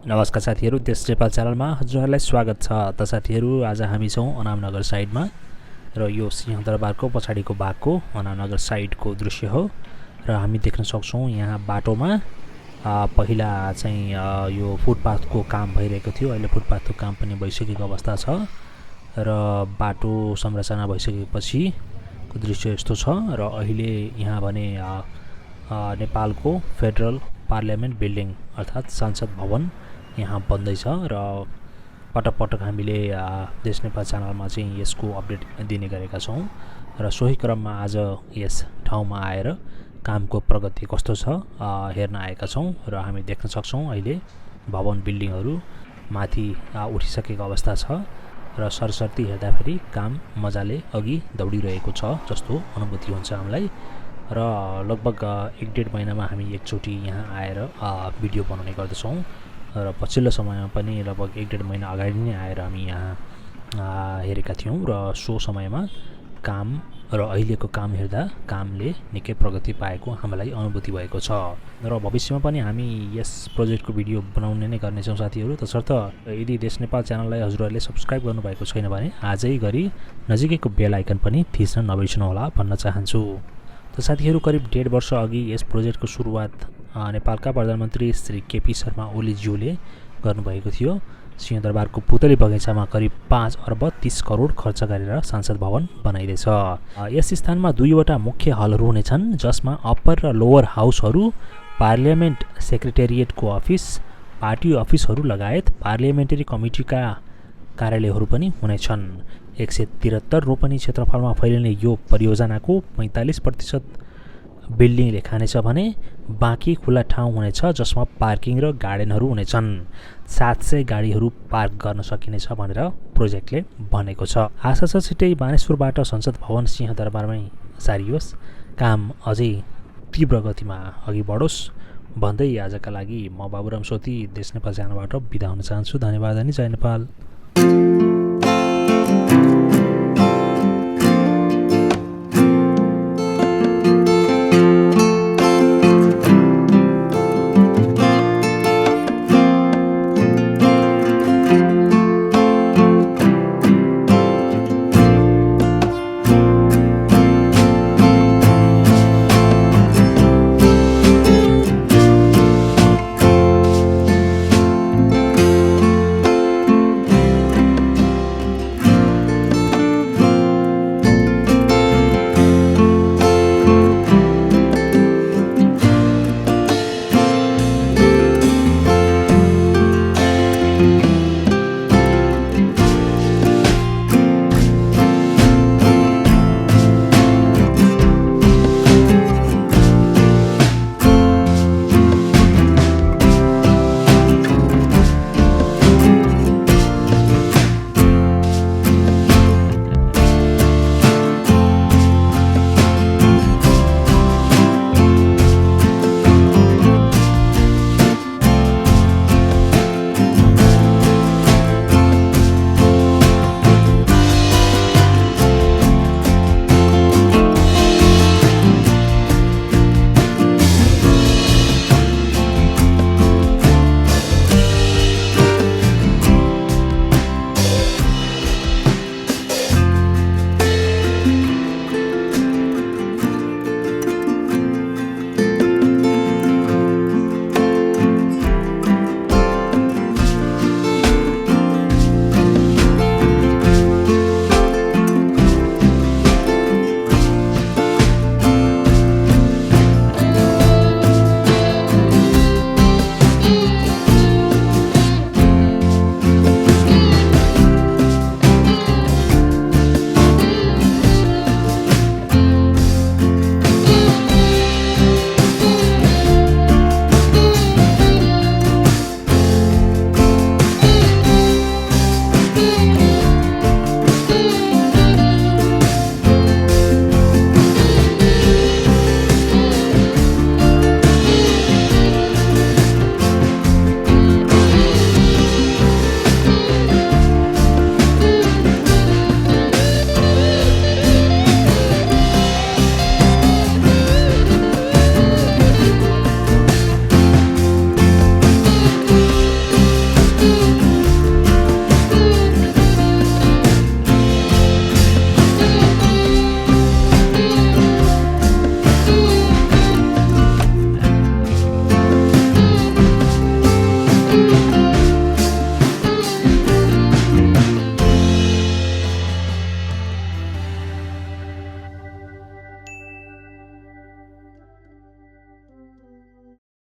नमस्कार साथीहरू, देश नेपाल च्यानलमा हजुरहरूलाई स्वागत छ। त साथीहरू, आज हामी छौँ अनामनगर साइडमा र यो सिंह दरबारको पछाडिको भागको अनामनगर साइडको दृश्य हो र हामी देख्न सक्छौँ यहाँ बाटोमा पहिला चाहिँ यो फुटपाथको काम भइरहेको थियो। अहिले फुटपाथको काम पनि भइसकेको अवस्था छ र बाटो संरचना भइसकेपछिको दृश्य यस्तो छ र अहिले यहाँ भने नेपालको फेडरल पार्लियामेन्ट बिल्डिङ अर्थात् संसद भवन यहाँ बन्दैछ र पटक पटक हामीले देश नेपाल च्यानलमा चाहिँ यसको अपडेट दिने गरेका छौँ र सोही क्रममा आज यस ठाउँमा आएर कामको प्रगति कस्तो छ हेर्न आएका छौँ र हामी देख्न सक्छौँ अहिले भवन बिल्डिङहरू माथि उठिसकेको अवस्था छ र सरसर्ती हेर्दाखेरि काम मजाले अघि दौडिरहेको छ जस्तो अनुभूति हुन्छ हामीलाई र लगभग 1-1.5 महिनामा हामी एकचोटि यहाँ आएर भिडियो बनाउने गर्दछौँ र पछिल्लो समयमा पनि लगभग 1-1.5 महिना अगाडि नै आएर हामी यहाँ हेरेका थियौँ र सो समयमा काम र अहिलेको काम हेर्दा कामले निकै प्रगति पाएको हामीलाई अनुभूति भएको छ र भविष्यमा पनि हामी यस प्रोजेक्टको भिडियो बनाउने नै गर्नेछौँ साथीहरू। तसर्थ यदि देश नेपाल च्यानललाई हजुरहरूले सब्सक्राइब गर्नुभएको छैन भने आजै गरी नजिकैको बेल आइकन पनि थिच्न नबिर्सनु होला भन्न चाहन्छु। त साथीहरू, करिब 1.5 वर्ष अघि यस प्रोजेक्टको सुरुवात नेपालका प्रधानमन्त्री श्री केपी शर्मा ओलीज्यूले गर्नुभएको थियो। सिंहदरबारको पुतली बगैँचामा करिब 5 अर्ब 30 करोड खर्च गरेर संसद भवन बनाइँदैछ। यस स्थानमा 2वटा मुख्य हलहरू हुनेछन् जसमा अप्पर र लोवर हाउसहरू, पार्लियामेन्ट सेक्रेटेरिएटको अफिस, पार्टी अफिसहरू लगायत पार्लियामेन्ट्री कमिटीका कार्यालयहरू पनि हुनेछन्। 173 रोपनी क्षेत्रफलमा फैलिने यो परियोजनाको 45% बिल्डिङले खानेछ भने बाँकी खुला ठाउँ हुनेछ जसमा पार्किङ र गार्डनहरू हुनेछन्। 700 गाडीहरू पार्क गर्न सकिनेछ भनेर प्रोजेक्टले भनेको छ। आशा छ छिट्टै बानेश्वरबाट संसद भवन सिंहदरबारमै सारियोस्, काम अझै तीव्र गतिमा अघि बढोस् भन्दै आजका लागि म बाबुरामसोती देश नेपाल च्यानलबाट बिदा हुन चाहन्छु। धन्यवाद अनि जय नेपाल।